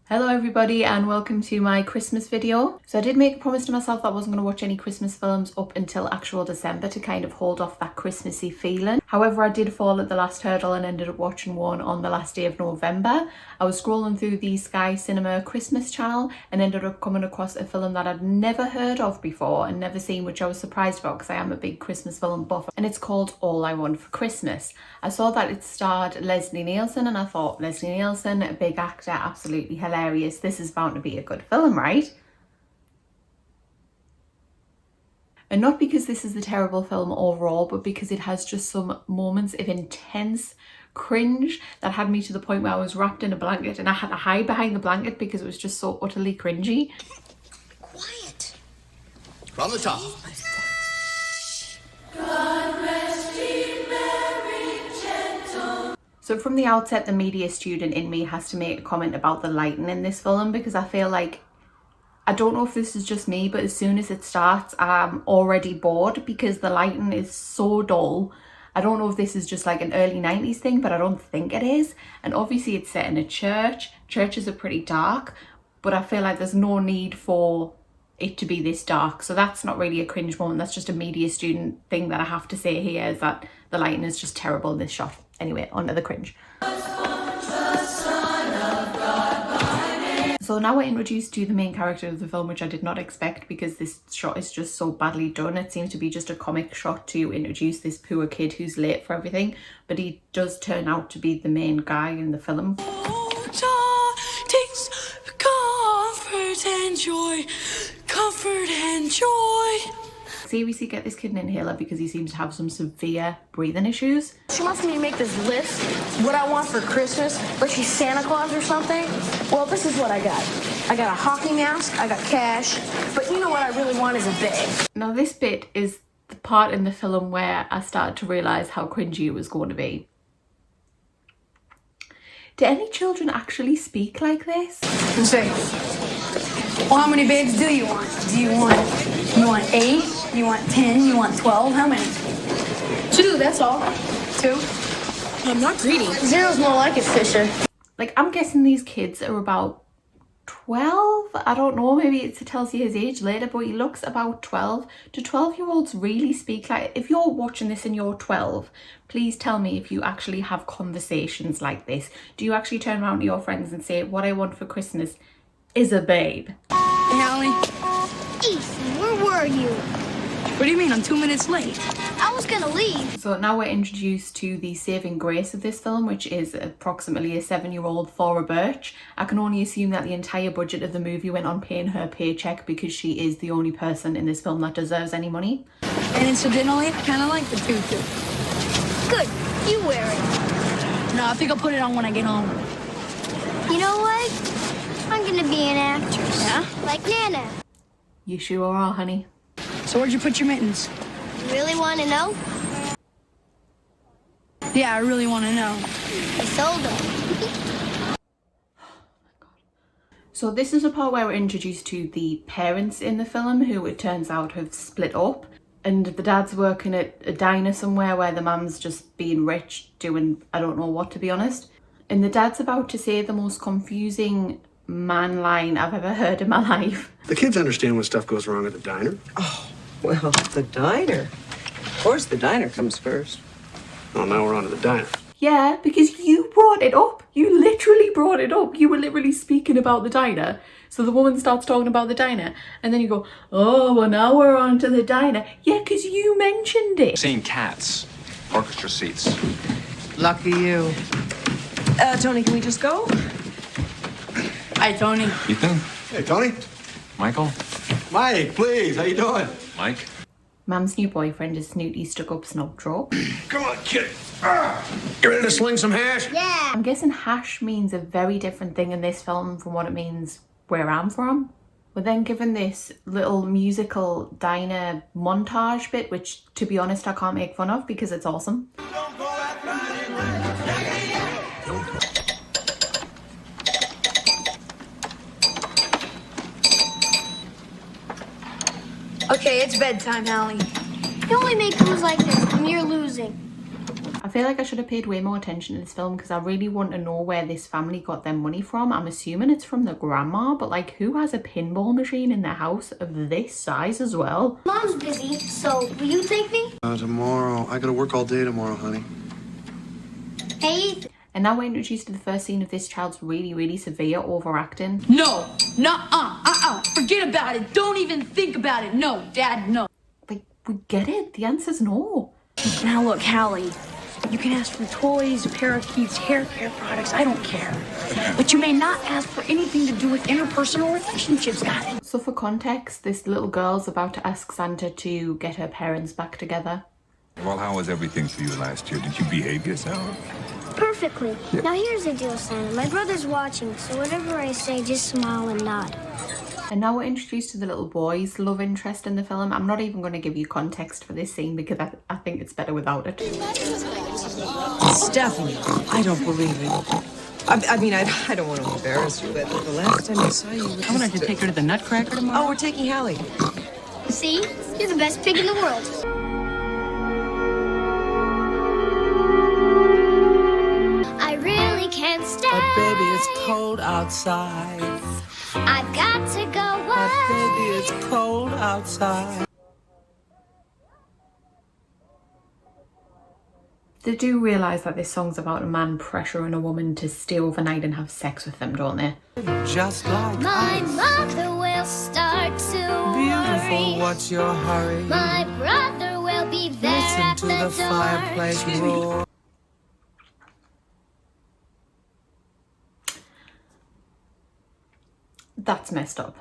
Hello everybody and welcome to my Christmas video. So I did make a promise to myself that I wasn't going to watch any Christmas films up until actual December to kind of hold off that Christmassy feeling. However, I did fall at the last hurdle and ended up watching one on the last day of November. I was scrolling through the Sky Cinema Christmas channel and ended up coming across a film that I'd never heard of before and never seen, which I was surprised about because I am a big Christmas film buff, and it's called All I Want for Christmas. I saw that it starred Leslie Nielsen and I thought, Leslie Nielsen, a big actor, absolutely hilarious. This is bound to be a good film, right? And not because this is a terrible film overall, but because it has just some moments of intense cringe that had me to the point where I was wrapped in a blanket and I had to hide behind the blanket because it was just so utterly cringy. Quiet. From the top. So from the outset, the media student in me has to make a comment about the lighting in this film, because I feel like, I don't know if this is just me, but as soon as it starts, I'm already bored because the lighting is so dull. I don't know if this is just like an early 90s thing, but I don't think it is. And obviously it's set in a church. Churches are pretty dark, but I feel like there's no need for it to be this dark. So that's not really a cringe moment. That's just a media student thing that I have to say here, is that the lighting is just terrible in this shot. Anyway, on to the cringe. So now we're introduced to the main character of the film, which I did not expect because this shot is just so badly done. It seems to be just a comic shot to introduce this poor kid who's late for everything, but he does turn out to be the main guy in the film. Takes comfort and joy, comfort and joy. Seriously, get this kid an inhaler because he seems to have some severe breathing issues. She wants me to make this list, what I want for Christmas, like she's Santa Claus or something. Well, this is what I got. I got a hockey mask, I got cash, but you know what I really want is a bag. Now this bit is the part in the film where I started to realise how cringy it was going to be. Do any children actually speak like this? You say, well, how many bags do you want? Do you want 8? You want 10? You want 12? How many? 2, that's all. 2? I'm not greedy. 0's more like it, Fisher. Like, I'm guessing these kids are about 12? I don't know, maybe it tells you his age later, but he looks about 12. Do 12-year-olds really speak like... If you're watching this and you're 12, please tell me if you actually have conversations like this. Do you actually turn around to your friends and say, what I want for Christmas is a babe? Hey, Hallie. Ethan, where were you? What do you mean? I'm 2 minutes late. I was gonna leave. So now we're introduced to the saving grace of this film, which is approximately a 7-year-old Thora Birch. I can only assume that the entire budget of the movie went on paying her paycheck because she is the only person in this film that deserves any money. And incidentally, I kind of like the tutu. Good, you wear it. No, I think I'll put it on when I get home. You know what? I'm gonna be an actress. Yeah? Like Nana. You sure are, honey. So where'd you put your mittens? You really wanna know? Yeah, I really want to know. I sold them. So this is the part where we're introduced to the parents in the film, who it turns out have split up. And the dad's working at a diner somewhere where the mum's just being rich, doing I don't know what, to be honest. And the dad's about to say the most confusing man line I've ever heard in my life. The kids understand when stuff goes wrong at the diner. Oh, well, the diner. Of course, the diner comes first. Well, now we're on to the diner. Yeah, because you brought it up. You literally brought it up. You were literally speaking about the diner. So the woman starts talking about the diner. And then you go, oh, well, now we're on to the diner. Yeah, because you mentioned it. Seeing cats. Orchestra seats. Lucky you. Tony, can we just go? Hi, Tony. Ethan? Hey, Tony. Michael? Mike, please. How you doing? Mike? Mum's new boyfriend is snooty, stuck-up snob trope. Come on, kid. You ready to sling some hash? Yeah. I'm guessing hash means a very different thing in this film from what it means where I'm from. We're then given this little musical diner montage bit, which, to be honest, I can't make fun of because it's awesome. Okay, it's bedtime, Hallie. You only make moves like this when you're losing. I feel like I should have paid way more attention to this film because I really want to know where this family got their money from. I'm assuming it's from the grandma, but like who has a pinball machine in their house of this size as well? Mom's busy, so will you take me? Tomorrow. I gotta work all day tomorrow, honey. Hey. And now we're introduced to the first scene of this child's really severe overacting. No. Forget about it. Don't even think about it. No, Dad, no. Like, we get it. The answer's no. Now look, Hallie. You can ask for toys, parakeets, hair care products. I don't care. But you may not ask for anything to do with interpersonal relationships, guys. So for context, this little girl's about to ask Santa to get her parents back together. Well, how was everything for you last year? Did you behave yourself? Perfectly. Now here's the deal, Santa. My brother's watching, so whatever I say, just smile and nod. And now we're introduced to the little boy's love interest in the film. I'm not even going to give you context for this scene because I think it's better without it. Stephanie, I don't believe it. I mean, I don't want to embarrass you, but the last time I saw you... I wanted to take her to the Nutcracker tomorrow. Oh, we're taking Hallie. See? You're the best pig in the world. I really can't stay. But baby, it's cold outside. I've got to go away. But baby, it's cold outside. They do realise that this song's about a man pressuring a woman to stay overnight and have sex with them, don't they? Just like My ice. mother will start to Beautiful, worry. what's your hurry? My brother will be there Listen at to the the door. fireplace roar. That's messed up.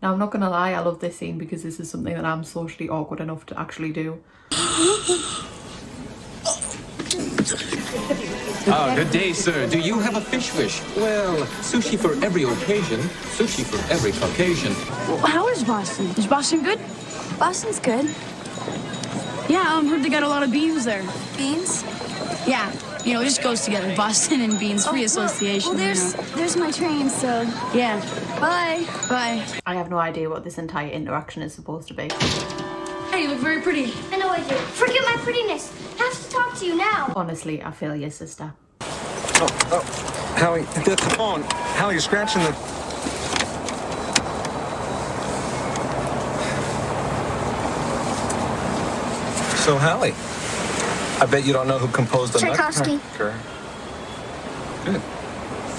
Now, I'm not going to lie, I love this scene because this is something that I'm socially awkward enough to actually do. Ah, good day, sir. Do you have a fish wish? Well, sushi for every occasion, sushi for every Caucasian. Well, how is Boston? Is Boston good? Boston's good. Yeah, heard they got a lot of beans there. Beans? Yeah, you know, it just goes together. Boston and beans, free association. Well, you know. there's my train, so... Yeah. Bye. Bye. I have no idea what this entire interaction is supposed to be. Hey, you look very pretty. I know I do. Forget my prettiness. I have to talk to you now. Honestly, I feel your sister. Oh, Hallie, come on. Hallie, you're scratching the... So, Hallie, I bet you don't know who composed the Tchaikovsky. Nutcracker. Good.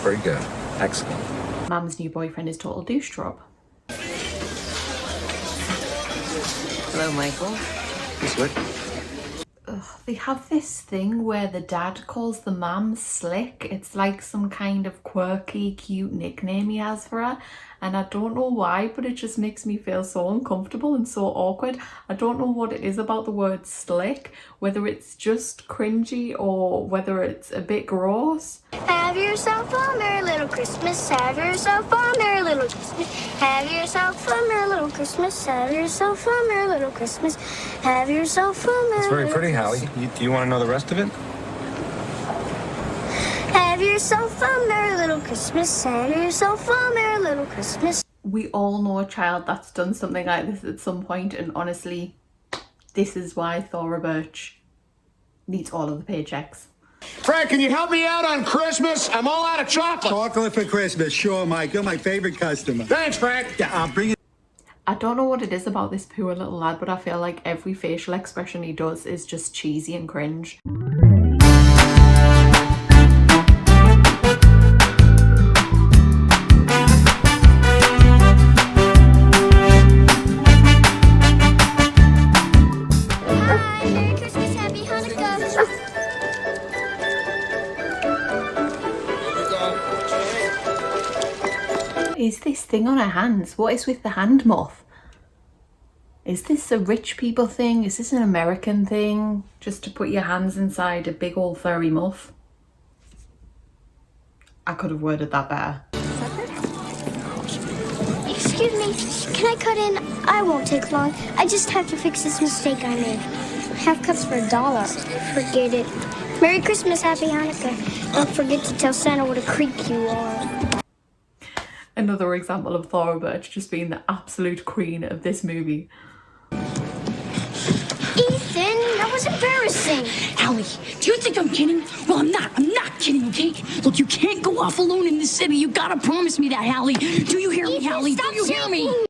Very good. Excellent. Mum's new boyfriend is total douche job. Hello, Michael. This way. They have this thing where the dad calls the mum Slick. It's like some kind of quirky, cute nickname he has for her. And I don't know why, but it just makes me feel so uncomfortable and so awkward. I don't know what it is about the word slick, whether it's just cringy or whether it's a bit gross. Have yourself a merry little Christmas. Have yourself a merry little Christmas. Have yourself a merry little Christmas. Have yourself a merry little Christmas. Have yourself a merry It's very little pretty, Hallie. Do you want to know the rest of it? Have yourself a merry little Christmas. Have yourself a merry little Christmas. We all know a child that's done something like this at some point, and honestly, this is why Thora Birch needs all of the paychecks. Frank, can you help me out on Christmas? I'm all out of chocolate. Chocolate for Christmas, sure, Mike. You're my favorite customer. Thanks, Frank. Yeah, I'll bring it. I don't know what it is about this poor little lad, but I feel like every facial expression he does is just cheesy and cringe. Hi, Merry Christmas, Happy Hanukkah. What is this thing on her hands? What is with the hand muff? Is this a rich people thing? Is this an American thing? Just to put your hands inside a big old furry muff? I could have worded that better. Excuse me, can I cut in? I won't take long. I just have to fix this mistake I made. Half cups for $1. Forget it. Merry Christmas, Happy Hanukkah. Don't forget to tell Santa what a creep you are. Another example of Thora Birch just being the absolute queen of this movie. Ethan, was embarrassing. Hallie, do you think I'm kidding? Well, I'm not. I'm not kidding, okay? Look, you can't go off alone in the city. You gotta promise me that, Hallie. Do you hear me, Ethan, Hallie? stop Do you hear me? shaking.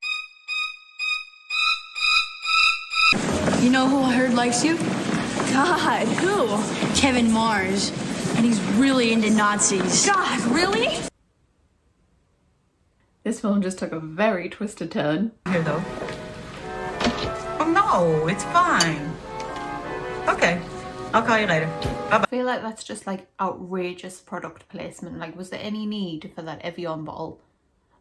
You know who I heard likes you? God, who? Kevin Mars. And he's really into Nazis. God, really? This film just took a very twisted turn. Here, though. Oh, no, it's fine. Okay, I'll call you later. Bye-bye. I feel like that's just like outrageous product placement. Like, was there any need for that Evian bottle?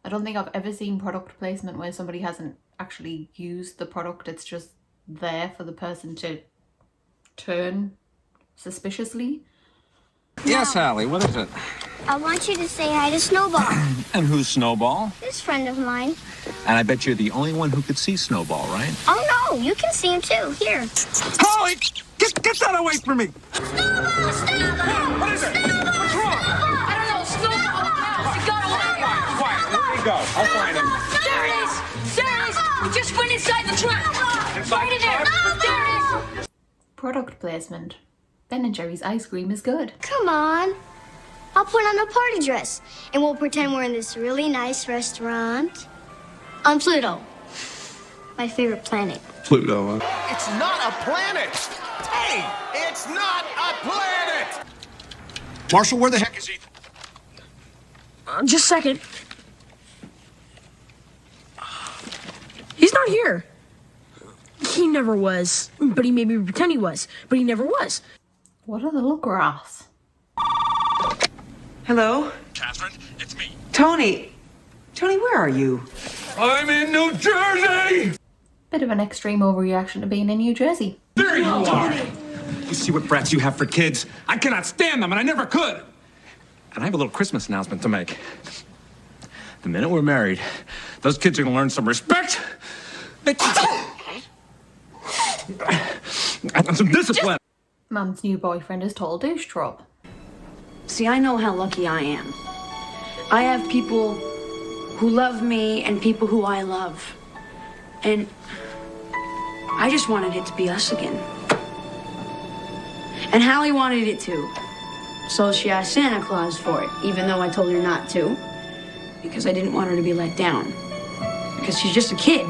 I don't think I've ever seen product placement where somebody hasn't actually used the product. It's just there for the person to turn suspiciously. Yes, Hallie, what is it? I want you to say hi to Snowball. And who's Snowball? This friend of mine. And I bet you're the only one who could see Snowball, right? Oh no, you can see him too. Here. Holly, get that away from me! Snowball! Snowball! What is it? What's wrong? I don't know. Snowball house. It got away. Quiet, where'd he go? I'll find him. There it is. There it is. We just went inside the trunk. Inside Right in the there. truck? There it is. Product placement. Ben & Jerry's ice cream is good. Come on. I'll put on a party dress and we'll pretend we're in this really nice restaurant on Pluto, my favorite planet. Pluto, huh? It's not a planet. Hey, it's not a planet. Marshall, where the heck is Ethan? Just a second. He's not here. He never was. But he made me pretend he was. But he never was. What are the little grass? Hello? Catherine, it's me. Tony. Tony, where are you? I'm in New Jersey! Bit of an extreme overreaction to being in New Jersey. There you are! You see what brats you have for kids? I cannot stand them, and I never could! And I have a little Christmas announcement to make. The minute we're married, those kids are gonna learn some respect and some discipline. Mum's new boyfriend is total douche trope. See, I know how lucky I am. I have people who love me and people who I love. And I just wanted it to be us again. And Hallie wanted it too. So she asked Santa Claus for it, even though I told her not to. Because I didn't want her to be let down. Because she's just a kid.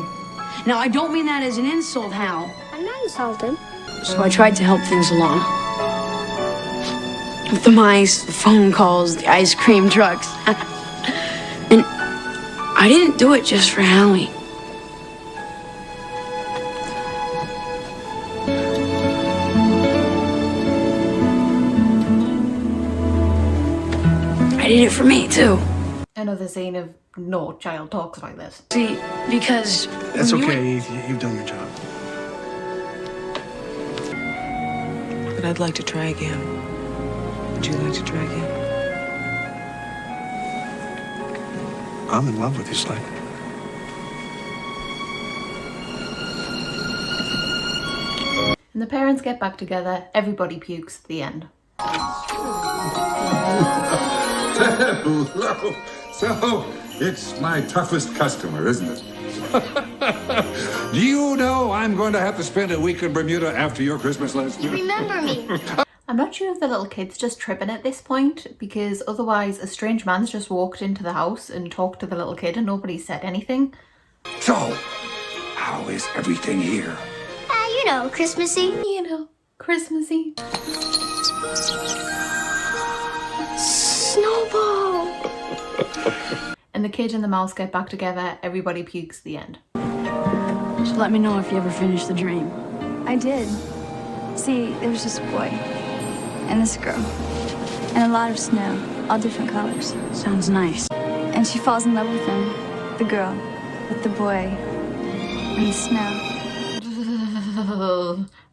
Now, I don't mean that as an insult, Hal. I'm not insulted. So I tried to help things along. With the mice, the phone calls, the ice cream trucks. And I didn't do it just for Hallie. I did it for me, too. Another scene of no child talks like this. See, because... That's when you okay, you've done your job. But I'd like to try again. Would you like to try again? I'm in love with you, Slade. And the parents get back together, everybody pukes at the end. Hello. So, it's my toughest customer, isn't it? Do you know I'm going to have to spend a week in Bermuda after your Christmas last year? Remember me. I'm not sure if the little kid's just tripping at this point, because otherwise a strange man's just walked into the house and talked to the little kid and nobody said anything. So, how is everything here? You know, Christmassy. You know, Christmassy. Snowball. And the kid and the mouse get back together, everybody pukes at the end. So let me know if you ever finish the dream. I did. See, there was this boy and this girl and a lot of snow, all different colors. Sounds nice. And she falls in love with him, the girl, with the boy, and the snow.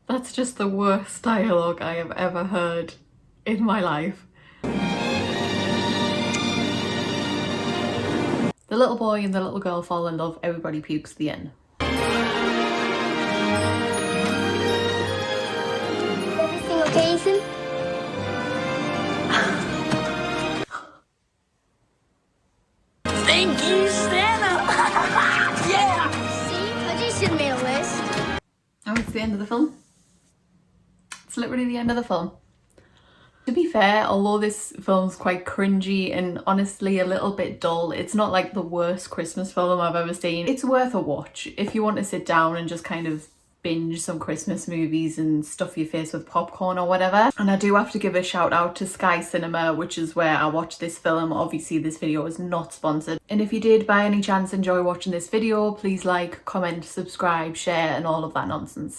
That's just the worst dialogue I have ever heard in my life. The little boy and the little girl fall in love, everybody pukes at the end. Everything okay, Ethan? Thank you, Santa! Yeah! See, I just made a list. Oh, it's the end of the film? literally the end of the film. To be fair, although this film's quite cringy and honestly a little bit dull, it's not like the worst Christmas film I've ever seen. It's worth a watch if you want to sit down and just kind of binge some Christmas movies and stuff your face with popcorn or whatever. And I do have to give a shout out to Sky Cinema, which is where I watched this film. Obviously this video is not sponsored. And if you did by any chance enjoy watching this video, please like, comment, subscribe, share and all of that nonsense.